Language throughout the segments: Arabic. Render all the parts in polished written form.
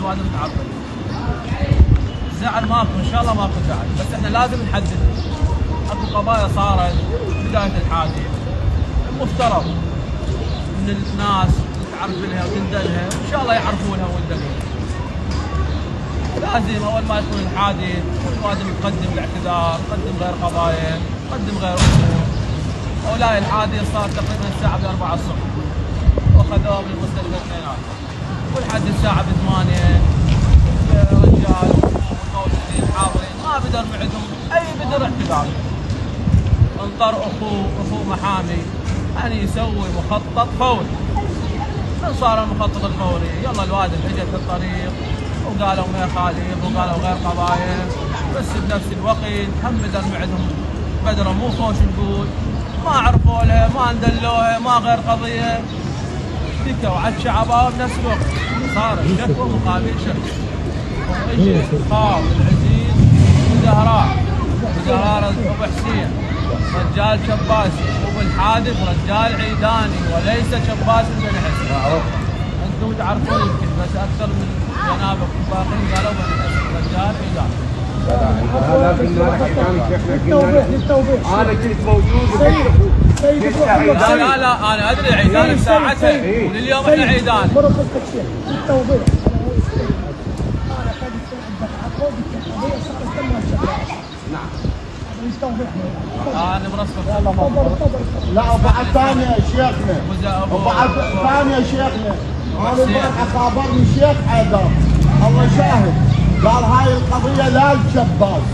الوادي متعرضين. زعل ماكو ان شاء الله ماكو زعل، بس احنا لازم نحدد. اكو قضايا صارت بدايه الحادث المفترض من الناس تعرف لها وتندلها، وان شاء الله يعرفونها ويندلها. لازم اول ما يكون الحادث لازم تقدم الاعتذار، تقدم غير قضايا، تقدم غير امور. هؤلاء الحادث صار تقريبا الساعه 4 الصبح واخذوه من مستشفى اثنينات، ولحد الساعه 8 الرجال والموجودين حاضرين ما بدر معدهم اي بدر اعتذار. انطر اخوه محامي ان يسوي مخطط فوري. من صار المخطط الفوري؟ يلا الوادم اجت في الطريق وقالوا ما يخالف وقالوا غير قضايا، بس بنفس الوقت هم بدر معدهم بدر مو خوش نقول، ما عرفوا لها ما اندلوها ما غير قضيه، اشتكوا على الشعب بنفس الوقت. صار شكوى مقابل شكوى. واجى خاف العزيز وزهراء ابو حسين رجال شباسي، وبالحادث رجال عيداني وليس شباسي بن حسن. انتم تعرفون يمكن، بس اكثر من جنابك الباقيين قالوا بن حسن رجال عيداني. هذا قلنا لك للتوضيح انا كنت موجود لا انا ادري عيداني بساعتها ولليوم احنا عيداني. للتوضيح انا برسمك. لا وبعد ثانية يا شيخنا، وبعد ثانية يا شيخنا، انا البارحة خابرني الشيخ حيدر الله شاهد، قال هاي القضية لا الشباس.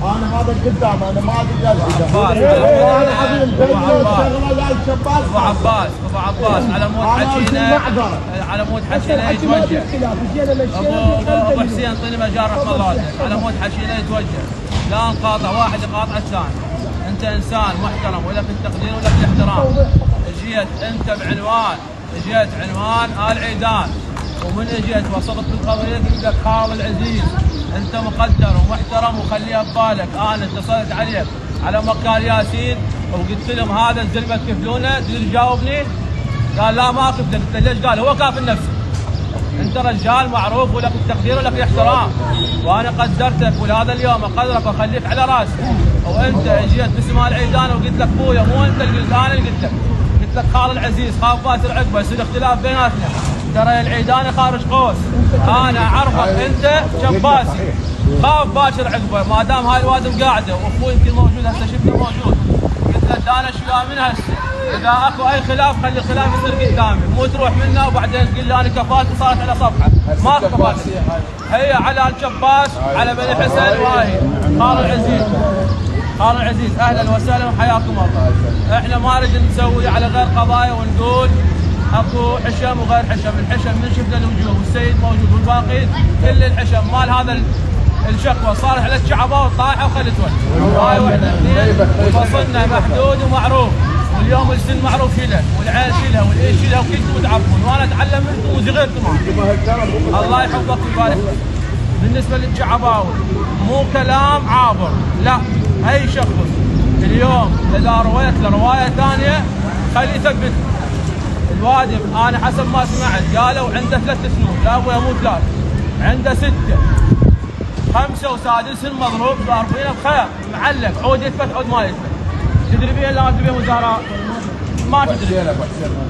انا هذا قدام انا ما ادري والله العظيم الشغله لا الشباس. ابو عباس على مود حكينا يتوجه. ابو حسين طيني مجال رحمه الله على مود حكينا يتوجه. لا نقاطع واحد يقاطع الثاني. انت انسان محترم ولك التقدير ولك الاحترام. جيت انت عنوان ال عيدان، ومن اجيت وصلت بالقضيه قلت لك خال العزيز انت مقدر ومحترم وخليها ببالك. انا اتصلت عليك على مكان ياسين وقلت لهم هذا الزلمه تكفلونه، تقدر تجاوبني؟ قال لا ما كفلك. قلت ليش؟ قال هو كافل نفسه. انت رجال معروف ولك التقدير ولك الاحترام، وانا قدرتك ولهذا اليوم اقدرك واخليك على راسي. وانت اجيت باسم العيدان وقلت لك ابويا مو انت اللي قلت، انا اللي قلت لك خال العزيز خاف باسر عقبه يصير اختلاف بيناتنا. ترى العيداني خارج قوس، انا اعرفك انت شباسي خاف باشر عقبه. ما دام هاي الوادم قاعده واخوي يمكن موجود هسه شفته موجود، قلت له دانش وياه من هسه اذا اكو اي خلاف خلي الخلاف يصير قدامي، مو تروح منه وبعدين تقول لي انا كفالتي صارت على صفحه. ماكو كفالتي، هي على الشباس على بني حسن وهاي خال العزيز اهلا وسهلا وحياكم الله. احنا ما نريد نسوي على غير قضايا ونقول اكو حشم وغير حشم. الحشم من شفنا الوجوه والسيد موجود والباقيين كل الحشم مال هذا الشكوى صارت على الشعبه وطايحه وخلت وجه. هاي وحده اثنين وفصلنا محدود ومعروف، واليوم السن معروف شيلها والعين شيلها والايد شيلها وكلكم تعرفون، وانا اتعلم منكم وصغيركم. الله يحفظك ويبارك فيك. بالنسبه للشعباوي مو كلام عابر، لا اي شخص اليوم اذا رويت له روايه ثانيه خليه يثبت. الوادم انا حسب ما سمعت قالوا عنده 3 سنون، لا ابويا مو 3 عنده 6 5 و6 مضروب ضاربينه بخير معلق عود يثبت عود ما يثبت. تدري بيه لا تدري بيه وزهراء؟ ما تدري.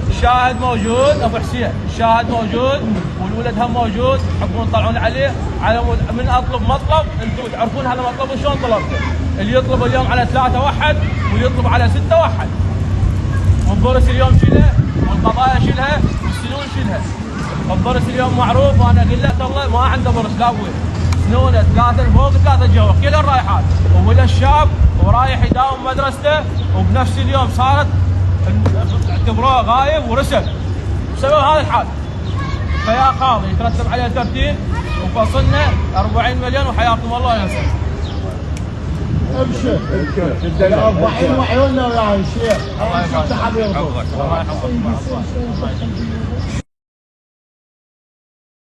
الشاهد موجود ابو حسين، الشاهد موجود والولد هم موجود، يحبون يطلعون عليه على من اطلب مطلب انتم تعرفون هذا مطلب وشلون طلبته. اللي يطلب اليوم على 3 وحد واللي يطلب على 6 وحد. والضرس اليوم شيلها والقضايا شيلها والسنون شيلها. الضرس اليوم معروف، وانا اقول لك الله ما عنده ضرس لا ابوي. سنونه 3 فوق 3 جوا كل الرايحات، ولا الشاب ورايح يداوم مدرسته وبنفس اليوم صارت اعتبروه غايب ورسل بسبب هذا الحال. فيا قاضي يترتب عليه ترتيب وفصلنا 40 مليون وحياكم الله ينصر. ابشر 40 وعيوننا ويا الشيخ. الله يحفظك.